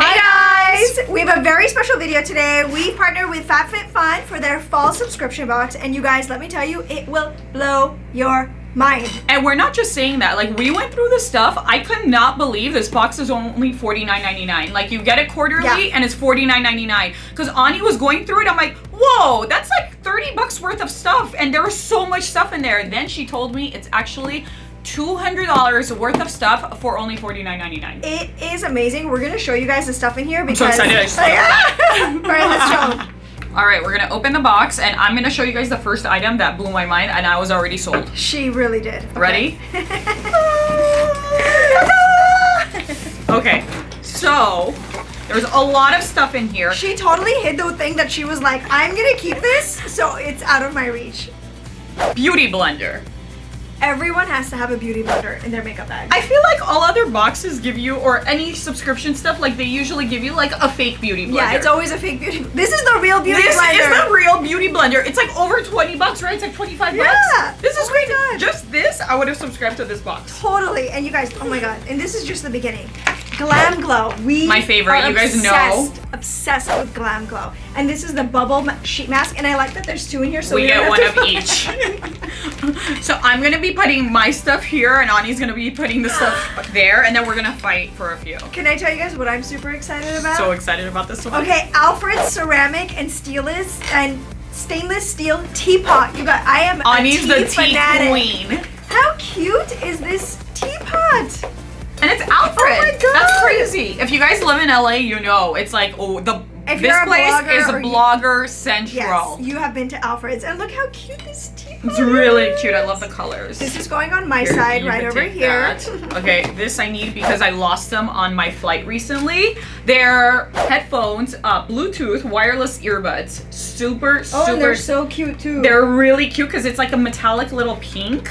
Hi guys! We have a very special video today. We partnered with FabFitFun for their fall subscription box, and you guys, let me tell you, it will blow your mind. And we're not just saying that. Like, we went through the stuff. I could not believe this box is only $49.99. Like, you get it quarterly and it's $49.99. Because Ani was going through it, I'm like, whoa, that's like 30 bucks worth of stuff. And there was so much stuff in there. And then she told me it's actually $200 worth of stuff for only $49.99. It is amazing. We're gonna show you guys the stuff in here because I'm so excited. Alright, let's show. Alright, we're gonna open the box and I'm gonna show you guys the first item that blew my mind and I was already sold. She really did. Okay. Ready? Okay, so there's a lot of stuff in here. She totally hid the thing that she was like, I'm gonna keep this so it's out of my reach. Beauty blender. Everyone has to have a beauty blender in their makeup bag. I feel like all other boxes give you, or any subscription stuff, like they usually give you like a fake beauty blender. Yeah, it's always a fake beauty. This is the real beauty blender. This is the real beauty blender. It's like over 20 bucks, right? It's like 25 bucks. Yeah. This is great. Just this, I would have subscribed to this box. Totally. And you guys, oh my god. And this is just the beginning. Glam Glow. My favorite. You guys know. Obsessed with Glam Glow. And this is the bubble sheet mask. And I like that there's two in here, so we get one of each. So I'm gonna be putting my stuff here, and Ani's gonna be putting the stuff there, and then we're gonna fight for a few. Can I tell you guys what I'm super excited about? So excited about this one. Okay, Alfred's ceramic and stainless steel teapot. You got. I am Ani's a the tea tea fanatic. queen. How cute is this teapot? And it's Alfred. Oh my god. That's crazy. If you guys live in LA, you know it's like, oh, if this place is or blogger central. Yes, you have been to Alfred's, and look how cute this teapot It's really cute. I love the colors. This is going on my side, right over here. Okay, this I need because I lost them on my flight recently. They're headphones, Bluetooth, wireless earbuds. Super, Oh, and they're so cute too. They're really cute because it's like a metallic little pink.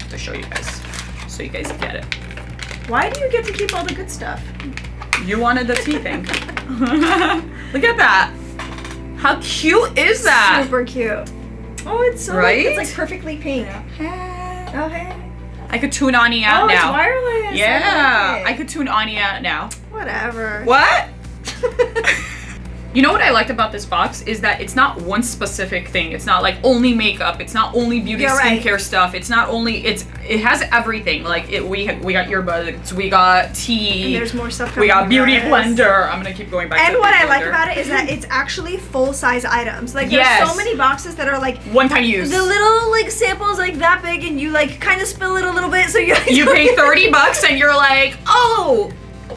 To show you guys, so you guys get it. Why do you get to keep all the good stuff? You wanted the tea thing. Look at that. How cute is that? Super cute. Oh, it's so right? It's like perfectly pink. Oh, hey. I could tune Ani out now. Oh, it's wireless. Yeah, I could tune Ani out now. Whatever. What? You know what I liked about this box is that it's not one specific thing. It's not like only makeup. It's not only beauty skincare stuff. It's not only it has everything. Like we got earbuds, we got tea. And there's more stuff coming. We got beauty blender. I'm gonna keep going back. And what I like about it is that it's actually full size items. Like there's so many boxes that are like one time use. The little like samples like that big, and you like kind of spill it a little bit, so you pay 30 bucks and you're like, oh.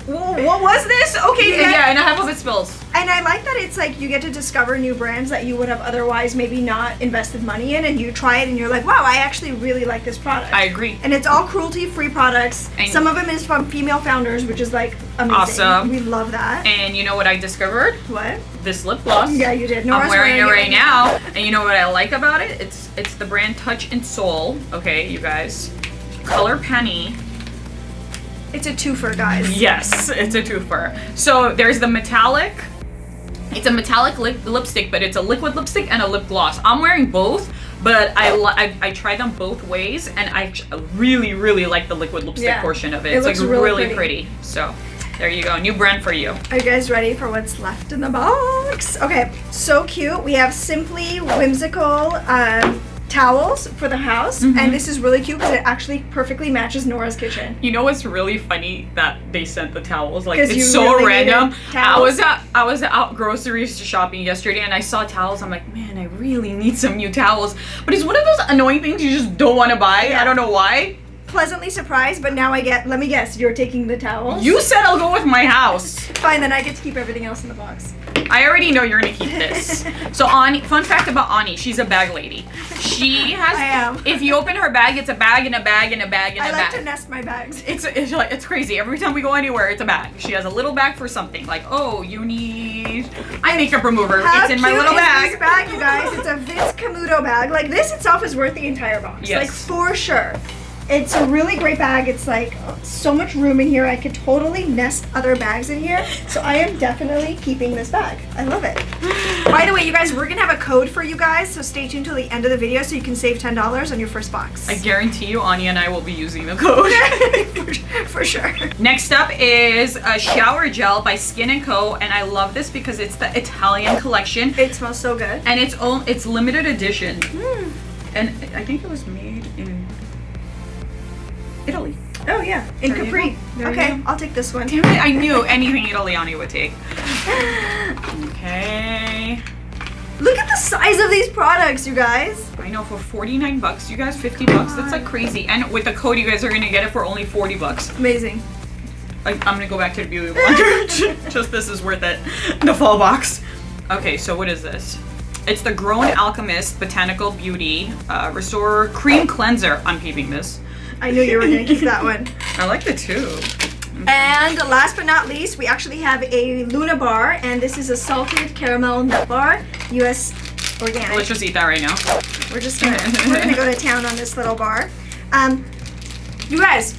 What was this? Okay, yeah, and half of it spills. And I like that it's like you get to discover new brands that you would have otherwise maybe not invested money in, and you try it and you're like, wow, I actually really like this product. I agree. And it's all cruelty-free products. And some of them is from female founders, which is like amazing. Awesome. We love that. And you know what I discovered? What? This lip gloss. Yeah, you did. I'm wearing it right now. And you know what I like about it? It's the brand Touch and Soul. Okay, you guys. Color Penny. It's a twofer, guys. Yes, it's a twofer. So there's the metallic. It's a metallic lipstick, but it's a liquid lipstick and a lip gloss. I'm wearing both, but I tried them both ways, and I really, really like the liquid lipstick portion of it. It's like really pretty. So there you go, new brand for you. Are you guys ready for what's left in the box? Okay, so cute. We have Simply Whimsical towels for the house, and this is really cute because it actually perfectly matches Nora's kitchen. You know what's really funny that they sent the towels? Like, it's so really random. I was towels. out groceries shopping yesterday and I saw towels. I'm like, man, I really need some new towels. But it's one of those annoying things you just don't want to buy. Yeah. I don't know why. Pleasantly surprised, but now let me guess, you're taking the towels? You said I'll go with my house. Fine, then I get to keep everything else in the box. I already know you're gonna keep this. So Ani, fun fact about Ani, she's a bag lady. She has. I am. If you open her bag, it's a bag and a bag and a bag and a bag. I like to nest my bags. It's crazy. Every time we go anywhere, it's a bag. She has a little bag for something. Like, oh, you need eye makeup remover. It's in my little bag. This bag, you guys. It's a Vince Camuto bag. Like, this itself is worth the entire box. Yes. Like, for sure. It's a really great bag. It's like so much room in here. I could totally nest other bags in here. So I am definitely keeping this bag. I love it. By the way, you guys, we're gonna have a code for you guys, so stay tuned till the end of the video so you can save $10 on your first box. I guarantee you, Anya and I will be using the code. for sure. Next up is a shower gel by Skin & Co. And I love this because it's the Italian collection. It smells so good. And it's limited edition. And I think it was made in Italy. Oh yeah, in There you Capri. go. There Okay, you go. I'll take this one. Damn it, I knew anything Italiani would take. Okay. Look at the size of these products, you guys. I know, for 49 bucks, you guys, 50 bucks, that's like crazy. And with the code, you guys are gonna get it for only 40 bucks. Amazing. I'm gonna go back to the beauty blender. Just this is worth it. The fall box. Okay, so what is this? It's the Grown Alchemist Botanical Beauty Restorer Cream Cleanser. I'm keeping this. I knew you were gonna keep that one. I like the tube. And last but not least, we actually have a Luna bar, and this is a salted caramel nut bar, US organic. Let's just eat that right now. We're gonna go to town on this little bar. You guys,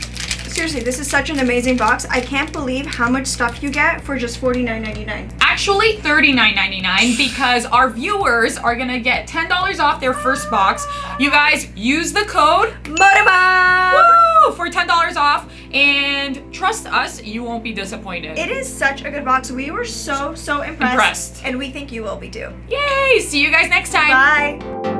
seriously, this is such an amazing box. I can't believe how much stuff you get for just $49.99. Actually, $39.99 because our viewers are gonna get $10 off their first box. You guys use the code ModaMob! Woo! For $10 off, and trust us, you won't be disappointed. It is such a good box. We were so impressed. And we think you will be too. Yay! See you guys next time. Bye.